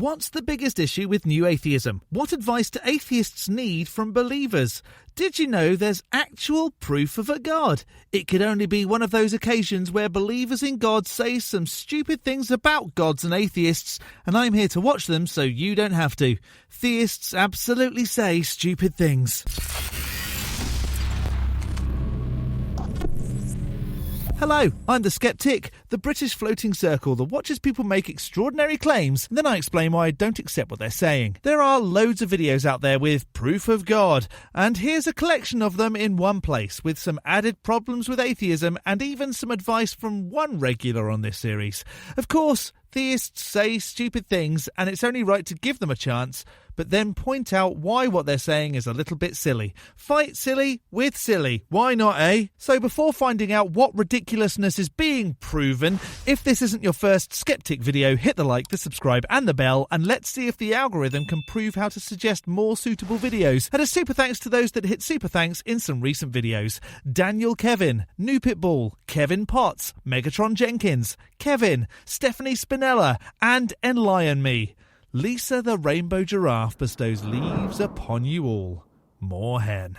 What's the biggest issue with new atheism? What advice do atheists need from believers? Did you know there's actual proof of a God? It could only be one of those occasions where believers in God say some stupid things about gods and atheists, and I'm here to watch them so you don't have to. Theists absolutely say stupid things. Hello, I'm the Skeptic, the British floating circle that watches people make extraordinary claims, and then I explain why I don't accept what they're saying. There are loads of videos out there with proof of God, and here's a collection of them in one place, with some added problems with atheism and even some advice from one regular on this series. Of course, theists say stupid things, and it's only right to give them a chance, but then point out why what they're saying is a little bit silly. Fight silly with silly. Why not, eh? So before finding out what ridiculousness is being proven, if this isn't your first Skeptic video, hit the like, the subscribe and the bell, and let's see if the algorithm can prove how to suggest more suitable videos. And a super thanks to those that hit super thanks in some recent videos. Daniel Kevin, New Pitbull, Kevin Potts, Megatron Jenkins, Kevin, Stephanie Spinella, and Enlion Me. Lisa the Rainbow Giraffe bestows leaves upon you all. More hen.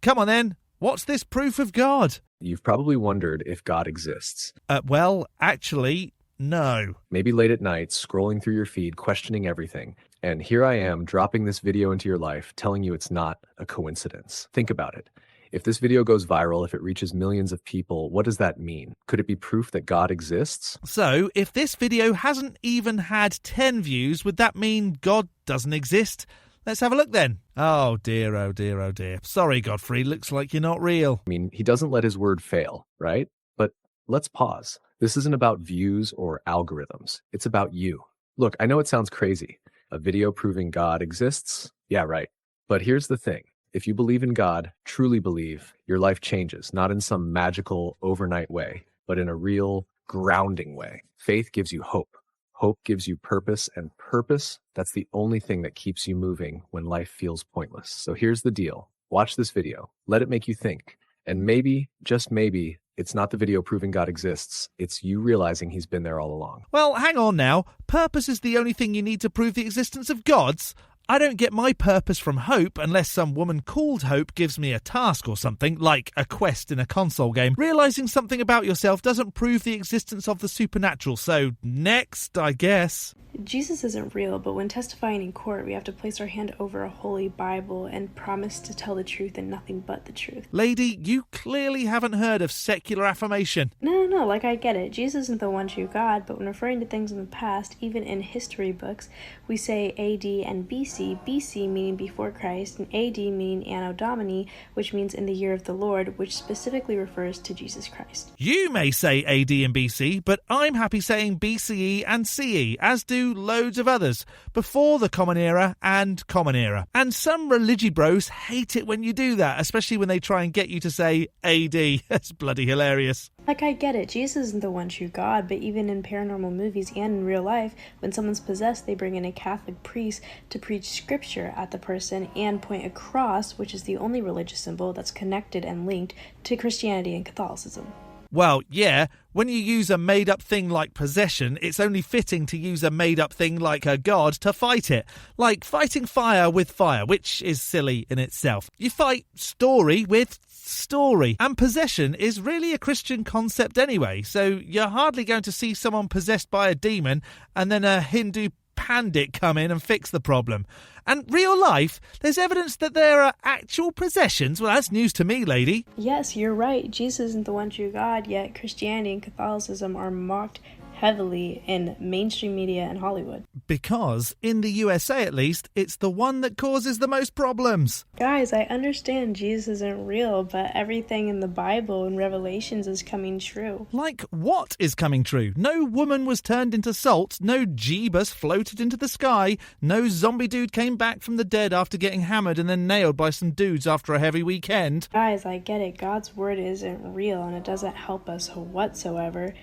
Come on then, what's this proof of God? You've probably wondered if God exists. Well, actually, no. Maybe late at night, scrolling through your feed, questioning everything. And here I am, dropping this video into your life, telling you it's not a coincidence. Think about it. If this video goes viral, if it reaches millions of people, what does that mean? Could it be proof that God exists? So, if this video hasn't even had 10 views, would that mean God doesn't exist? Let's have a look then. Oh dear, oh dear, oh dear. Sorry, Godfrey, looks like you're not real. I mean, he doesn't let his word fail, right? But let's pause. This isn't about views or algorithms. It's about you. Look, I know it sounds crazy. A video proving God exists? Yeah, right. But here's the thing. If you believe in God, truly believe, your life changes, not in some magical overnight way, but in a real grounding way. Faith gives you hope. Hope gives you purpose, and purpose, that's the only thing that keeps you moving when life feels pointless. So here's the deal. Watch this video. Let it make you think. And maybe, just maybe, it's not the video proving God exists. It's you realizing he's been there all along. Well, hang on now. Purpose is the only thing you need to prove the existence of gods? I don't get my purpose from hope unless some woman called Hope gives me a task or something, like a quest in a console game. Realising something about yourself doesn't prove the existence of the supernatural, so next, I guess. Jesus isn't real, but when testifying in court, we have to place our hand over a holy Bible and promise to tell the truth and nothing but the truth. Lady, you clearly haven't heard of secular affirmation. No, like I get it. Jesus isn't the one true God, but when referring to things in the past, even in history books, we say AD and BC, BC meaning before Christ, and AD meaning Anno Domini, which means in the year of the Lord, which specifically refers to Jesus Christ. You may say AD and BC, but I'm happy saying BCE and CE, as do loads of others, before the Common Era and Common Era. And some religi bros hate it when you do that, especially when they try and get you to say AD. That's bloody hilarious. Like I get it, Jesus isn't the one true God, but even in paranormal movies and in real life, when someone's possessed, they bring in a Catholic priest to preach scripture at the person and point a cross, which is the only religious symbol that's connected and linked to Christianity and Catholicism. Well, yeah, when you use a made-up thing like possession, it's only fitting to use a made-up thing like a god to fight it. Like fighting fire with fire, which is silly in itself. You fight story with story. And possession is really a Christian concept anyway, so you're hardly going to see someone possessed by a demon and then a Hindu pandit come in and fix the problem. And real life, there's evidence that there are actual possessions. Well, that's news to me, lady. Yes, you're right. Jesus isn't the one true God, yet Christianity and Catholicism are mocked heavily in mainstream media and Hollywood. Because, in the USA at least, it's the one that causes the most problems. Guys, I understand Jesus isn't real, but everything in the Bible and Revelations is coming true. Like what is coming true? No woman was turned into salt, no Jeebus floated into the sky, no zombie dude came back from the dead after getting hammered and then nailed by some dudes after a heavy weekend. Guys, I get it. God's word isn't real and it doesn't help us whatsoever.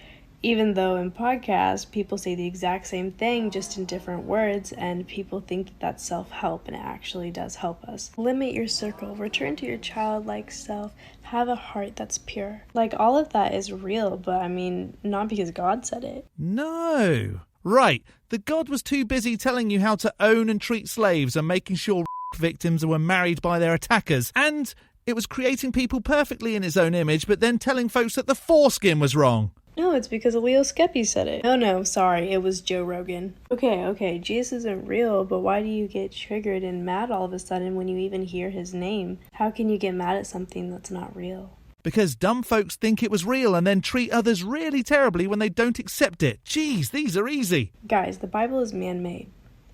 Even though in podcasts, people say the exact same thing, just in different words, and people think that that's self-help, and it actually does help us. Limit your circle, return to your childlike self, have a heart that's pure. Like, all of that is real, but I mean, not because God said it. No. Right, the God was too busy telling you how to own and treat slaves and making sure victims were married by their attackers, and it was creating people perfectly in its own image, but then telling folks that the foreskin was wrong. No, it's because Leo Skeppy said it. Oh no, sorry, it was Joe Rogan. Okay, Jesus isn't real, but why do you get triggered and mad all of a sudden when you even hear his name? How can you get mad at something that's not real? Because dumb folks think it was real and then treat others really terribly when they don't accept it. Jeez, these are easy. Guys, the Bible is man-made,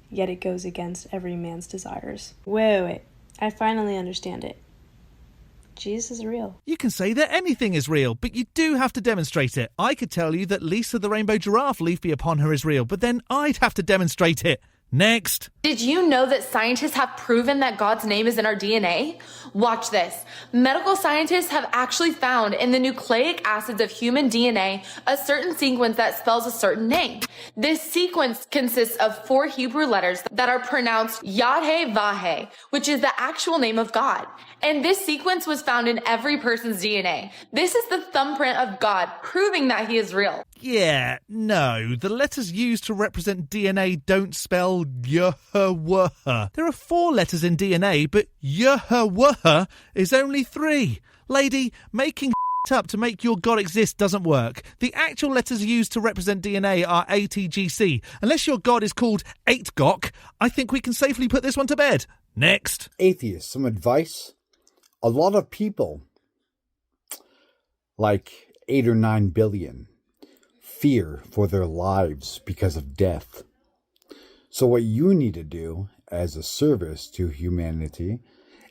yet it goes against every man's desires. Wait, I finally understand it. Jesus is real. You can say that anything is real, but you do have to demonstrate it. I could tell you that Lisa the rainbow giraffe, leaf be upon her, is real, but then I'd have to demonstrate it. Next. Did you know that scientists have proven that God's name is in our DNA? Watch this. Medical scientists have actually found in the nucleic acids of human DNA a certain sequence that spells a certain name. This sequence consists of 4 Hebrew letters that are pronounced Yad-He-Vah-He, which is the actual name of God. And this sequence was found in every person's DNA. This is the thumbprint of God, proving that he is real. Yeah, no, the letters used to represent DNA don't spell Yahweh. There are 4 letters in DNA, but Yahweh is only 3. Lady, making up to make your God exist doesn't work. The actual letters used to represent DNA are ATGC. Unless your God is called 8GOK, I think we can safely put this one to bed. Next. Atheists, some advice. A lot of people, like 8 or 9 billion, fear for their lives because of death. So what you need to do as a service to humanity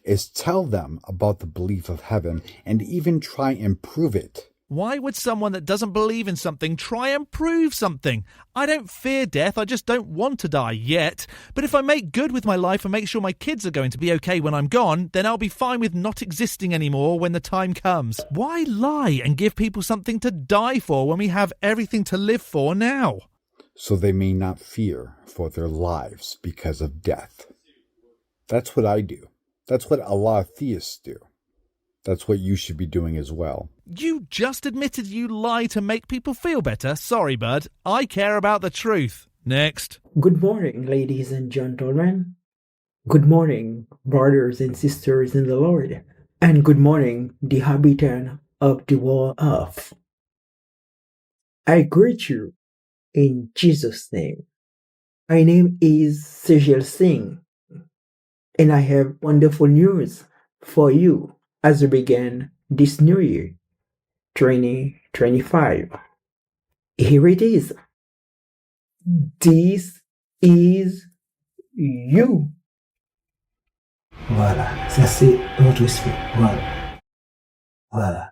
is tell them about the belief of heaven and even try and prove it. Why would someone that doesn't believe in something try and prove something? I don't fear death, I just don't want to die yet. But if I make good with my life and make sure my kids are going to be okay when I'm gone, then I'll be fine with not existing anymore when the time comes. Why lie and give people something to die for when we have everything to live for now? So they may not fear for their lives because of death. That's what I do. That's what a lot of theists do. That's what you should be doing as well. You just admitted you lie to make people feel better. Sorry, bud. I care about the truth. Next. Good morning, ladies and gentlemen. Good morning, brothers and sisters in the Lord. And good morning, the habitant of the world earth. I greet you in Jesus' name. My name is Sejal Singh, and I have wonderful news for you as we begin this new year, 2025. Here it is. This is you. Voilà, ça c'est votre esprit. Voilà. Voilà.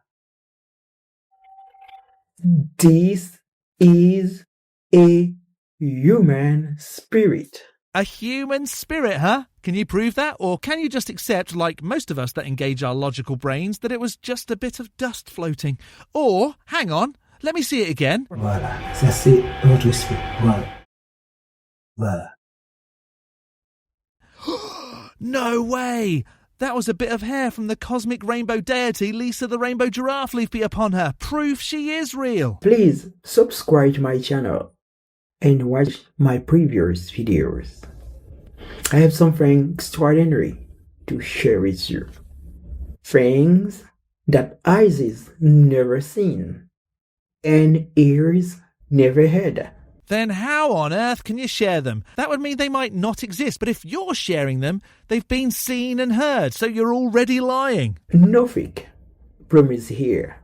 This is a human spirit. A human spirit, huh? Can you prove that? Or can you just accept, like most of us that engage our logical brains, that it was just a bit of dust floating? Or, hang on, let me see it again. Voilà, ça c'est votre esprit. Voilà. Voilà. No way! That was a bit of hair from the cosmic rainbow deity Lisa the rainbow giraffe, leaf be upon her. Proof she is real. Please subscribe to my channel and watch my previous videos. I have something extraordinary to share with you. Things that eyes never seen and ears never heard. Then how on earth can you share them? That would mean they might not exist, but if you're sharing them, they've been seen and heard, so you're already lying. No fake promise here.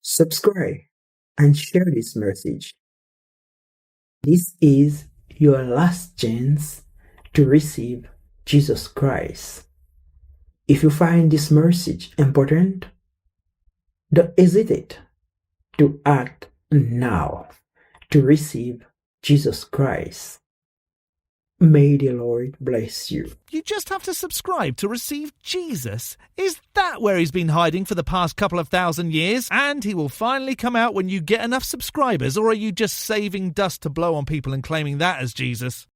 Subscribe and share this message. This is your last chance to receive Jesus Christ. If you find this message important, don't hesitate to act now to receive Jesus Christ. May the Lord bless you. You just have to subscribe to receive Jesus? Is that where he's been hiding for the past couple of 1,000 years? And he will finally come out when you get enough subscribers? Or are you just saving dust to blow on people and claiming that as Jesus?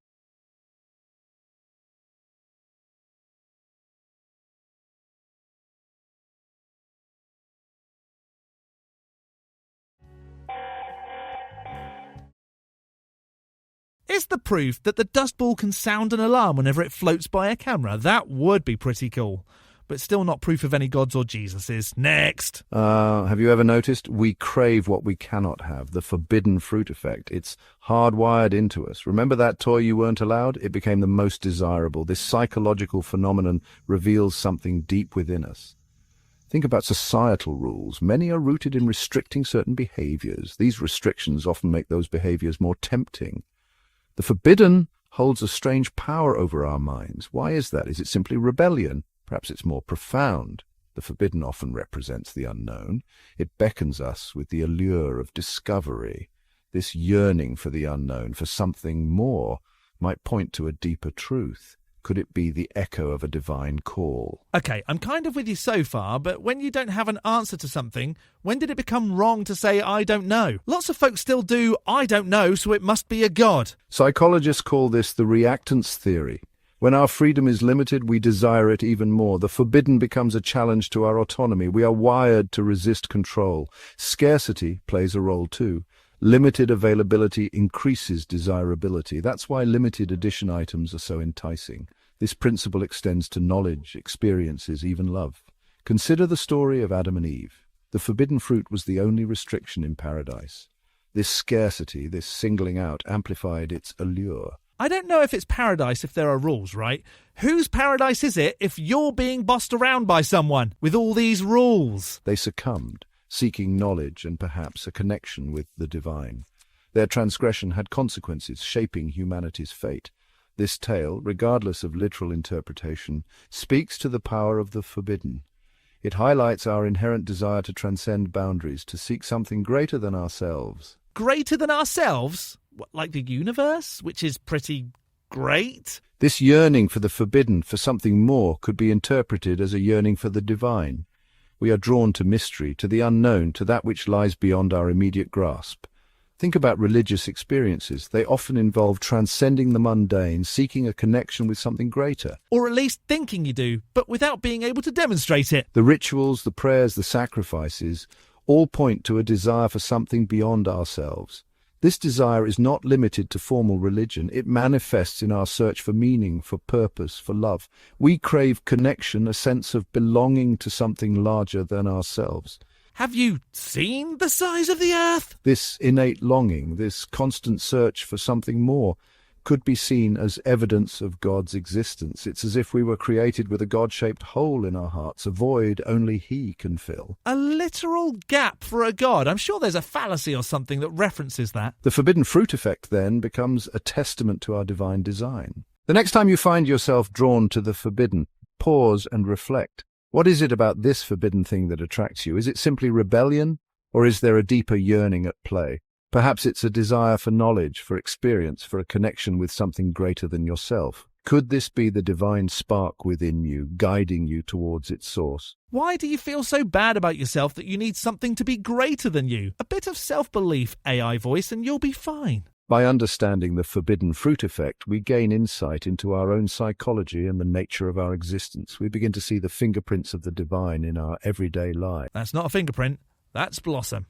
Here's the proof that the dust ball can sound an alarm whenever it floats by a camera. That would be pretty cool. But still not proof of any gods or Jesuses. Next. Have you ever noticed? We crave what we cannot have, the forbidden fruit effect. It's hardwired into us. Remember that toy you weren't allowed? It became the most desirable. This psychological phenomenon reveals something deep within us. Think about societal rules. Many are rooted in restricting certain behaviors. These restrictions often make those behaviors more tempting. The forbidden holds a strange power over our minds. Why is that? Is it simply rebellion? Perhaps it's more profound. The forbidden often represents the unknown. It beckons us with the allure of discovery. This yearning for the unknown, for something more, might point to a deeper truth. Could it be the echo of a divine call? Okay, I'm kind of with you so far, but when you don't have an answer to something, when did it become wrong to say, I don't know? Lots of folks still do, I don't know, so it must be a god. Psychologists call this the reactance theory. When our freedom is limited, we desire it even more. The forbidden becomes a challenge to our autonomy. We are wired to resist control. Scarcity plays a role too. Limited availability increases desirability. That's why limited edition items are so enticing. This principle extends to knowledge, experiences, even love. Consider the story of Adam and Eve. The forbidden fruit was the only restriction in paradise. This scarcity, this singling out, amplified its allure. I don't know if it's paradise if there are rules, right? Whose paradise is it if you're being bossed around by someone with all these rules? They succumbed, seeking knowledge and perhaps a connection with the divine. Their transgression had consequences, shaping humanity's fate. This tale, regardless of literal interpretation, speaks to the power of the forbidden. It highlights our inherent desire to transcend boundaries, to seek something greater than ourselves. Greater than ourselves? What, like the universe, which is pretty great? This yearning for the forbidden, for something more, could be interpreted as a yearning for the divine. We are drawn to mystery, to the unknown, to that which lies beyond our immediate grasp. Think about religious experiences. They often involve transcending the mundane, seeking a connection with something greater. Or at least thinking you do, but without being able to demonstrate it. The rituals, the prayers, the sacrifices, all point to a desire for something beyond ourselves. This desire is not limited to formal religion. It manifests in our search for meaning, for purpose, for love. We crave connection, a sense of belonging to something larger than ourselves. Have you seen the size of the earth? This innate longing, this constant search for something more, could be seen as evidence of God's existence. It's as if we were created with a God-shaped hole in our hearts, a void only He can fill. A literal gap for a god. I'm sure there's a fallacy or something that references that. The forbidden fruit effect, then, becomes a testament to our divine design. The next time you find yourself drawn to the forbidden, pause and reflect. What is it about this forbidden thing that attracts you? Is it simply rebellion, or is there a deeper yearning at play? Perhaps it's a desire for knowledge, for experience, for a connection with something greater than yourself. Could this be the divine spark within you, guiding you towards its source? Why do you feel so bad about yourself that you need something to be greater than you? A bit of self-belief, AI voice, and you'll be fine. By understanding the forbidden fruit effect, we gain insight into our own psychology and the nature of our existence. We begin to see the fingerprints of the divine in our everyday life. That's not a fingerprint. That's Blossom.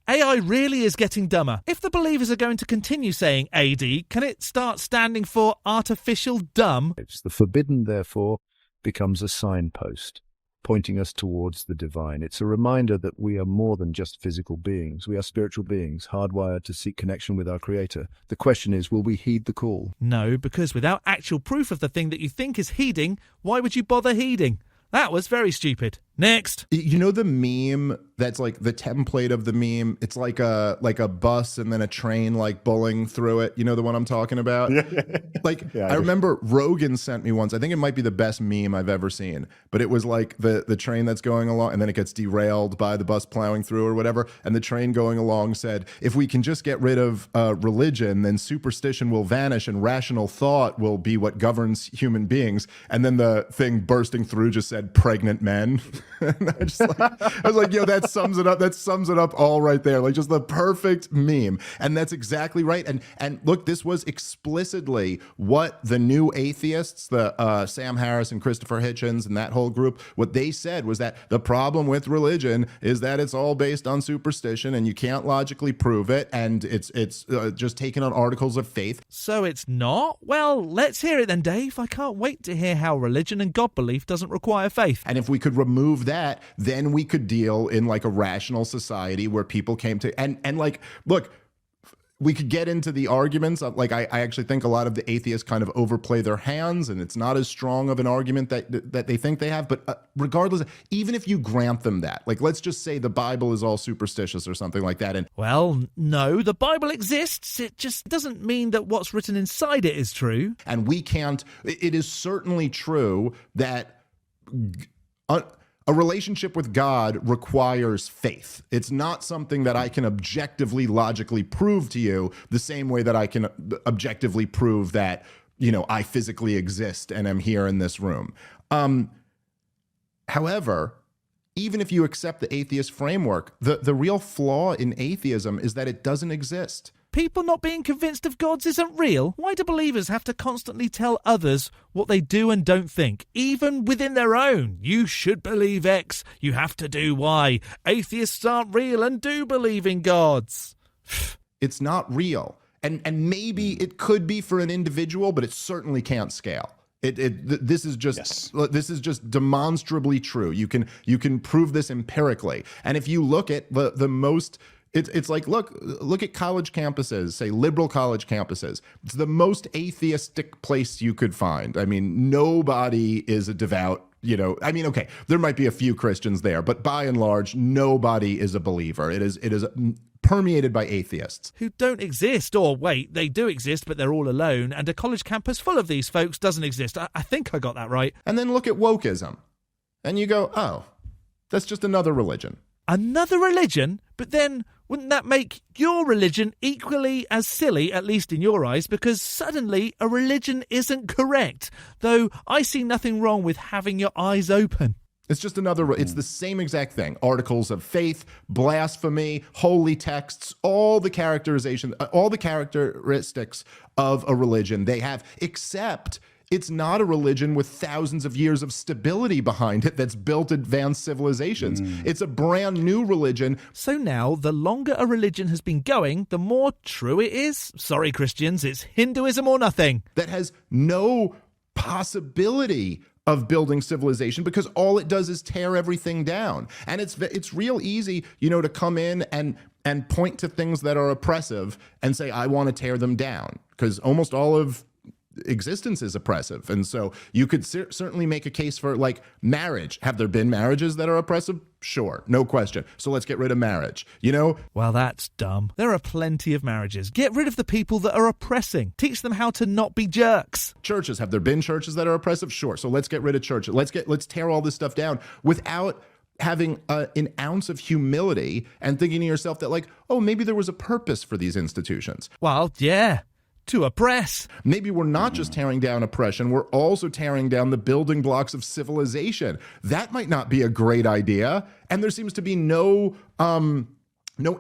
AI really is getting dumber. If the believers are going to continue saying AD, can it start standing for artificial dumb? The forbidden, therefore, becomes a signpost, pointing us towards the divine. It's a reminder that we are more than just physical beings. We are spiritual beings, hardwired to seek connection with our Creator. The question is, will we heed the call? No, because without actual proof of the thing that you think is heeding, why would you bother heeding? That was very stupid. Next. You know the meme that's like the template of the meme? It's like a bus and then a train like bowling through it. You know the one I'm talking about? I remember Rogan sent me once. I think it might be the best meme I've ever seen. But it was like the train that's going along and then it gets derailed by the bus plowing through or whatever. And the train going along said, if we can just get rid of religion, then superstition will vanish and rational thought will be what governs human beings. And then the thing bursting through just said pregnant men. And I was like, yo, that sums it up. That sums it up all right there. Like just the perfect meme. And that's exactly right. And look, this was explicitly what the new atheists, the Sam Harris and Christopher Hitchens and that whole group, what they said was that the problem with religion is that it's all based on superstition and you can't logically prove it. And it's just taken on articles of faith. So it's not? Well, let's hear it then, Dave. I can't wait to hear how religion and God belief doesn't require faith. And if we could remove that, then we could deal in like a rational society where people came to and like, look, we could get into the arguments. Like I actually think a lot of the atheists kind of overplay their hands, and it's not as strong of an argument that they think they have. But regardless, even if you grant them that, like let's just say the Bible is all superstitious or something like that. And well, no, the Bible exists. It just doesn't mean that what's written inside it is true. And we can't. It is certainly true that a relationship with God requires faith. It's not something that I can objectively, logically prove to you the same way that I can objectively prove that, you know, I physically exist and am here in this room. However, even if you accept the atheist framework, the real flaw in atheism is that it doesn't exist. People not being convinced of gods isn't real? Why do believers have to constantly tell others what they do and don't think, even within their own? You should believe X, you have to do Y. Atheists aren't real and do believe in gods. It's not real. And maybe it could be for an individual, but it certainly can't scale. This is just demonstrably true. You can prove this empirically. And if you look at the most... It's like, look at college campuses, say liberal college campuses. It's the most atheistic place you could find. I mean, nobody is a devout, you know, I mean, okay, there might be a few Christians there, but by and large, nobody is a believer. It is permeated by atheists. Who don't exist, or wait, they do exist, but they're all alone, and a college campus full of these folks doesn't exist. I think I got that right. And then look at wokeism, and you go, oh, that's just another religion. Another religion? But then, wouldn't that make your religion equally as silly, at least in your eyes, because suddenly a religion isn't correct? Though I see nothing wrong with having your eyes open. It's just another, it's the same exact thing. Articles of faith, blasphemy, holy texts, all the characterization, all the characteristics of a religion they have, except it's not a religion with thousands of years of stability behind it that's built advanced civilizations. It's a brand new religion. So now, the longer a religion has been going, the more true it is? Sorry, Christians, it's Hinduism or nothing. That has no possibility of building civilization because all it does is tear everything down. And it's real easy, you know, to come in and point to things that are oppressive and say, I want to tear them down, because almost all of existence is oppressive. And so you could certainly make a case for, like, marriage. Have there been marriages that are oppressive? Sure, no question. So let's get rid of marriage, you know? Well, that's dumb. There are plenty of marriages. Get rid of the people that are oppressing. Teach them how to not be jerks. Churches. Have there been churches that are oppressive? Sure. So let's get rid of churches. Let's tear all this stuff down without having an ounce of humility and thinking to yourself that, like, oh, maybe there was a purpose for these institutions. Well, yeah. To oppress. Maybe we're not just tearing down oppression, we're also tearing down the building blocks of civilization. That might not be a great idea, and there seems to be no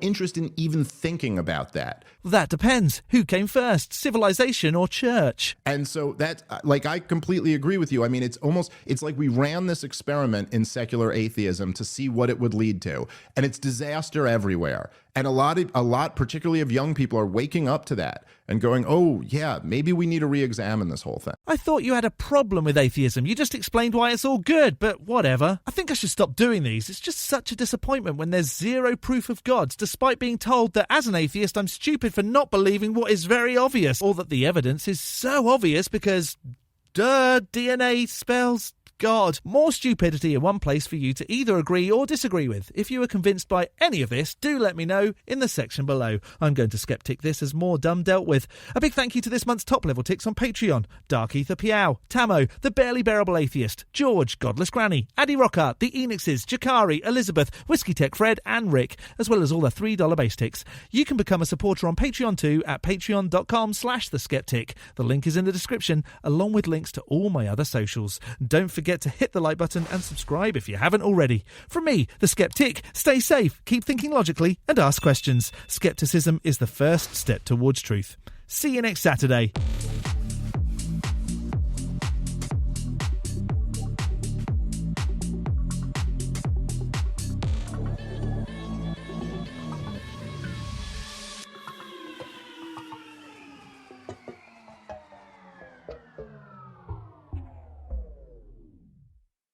interest in even thinking about that. That depends. Who came first, civilization or church? And so that, like, I completely agree with you. I mean, it's like we ran this experiment in secular atheism to see what it would lead to, and it's disaster everywhere. And a lot, particularly of young people, are waking up to that and going, oh, yeah, maybe we need to re-examine this whole thing. I thought you had a problem with atheism. You just explained why it's all good, but whatever. I think I should stop doing these. It's just such a disappointment when there's zero proof of gods, despite being told that as an atheist I'm stupid for not believing what is very obvious, or that the evidence is so obvious because, DNA spells God. More stupidity in one place for you to either agree or disagree with. If you are convinced by any of this, do let me know in the section below. I'm going to skeptic this as more dumb dealt with. A big thank you to this month's top level ticks on Patreon: Dark Ether Piao, Tamo, The Barely Bearable Atheist, George, Godless Granny, Addy Rocker, The Enixes, Jakari, Elizabeth, Whiskey Tech Fred and Rick, as well as all the $3 base ticks. You can become a supporter on Patreon too at patreon.com/theskeptic. The link is in the description, along with links to all my other socials. Don't forget forget to hit the like button and subscribe if you haven't already. From me, the Skeptic, stay safe, keep thinking logically, and ask questions. Skepticism is the first step towards truth. See you next Saturday.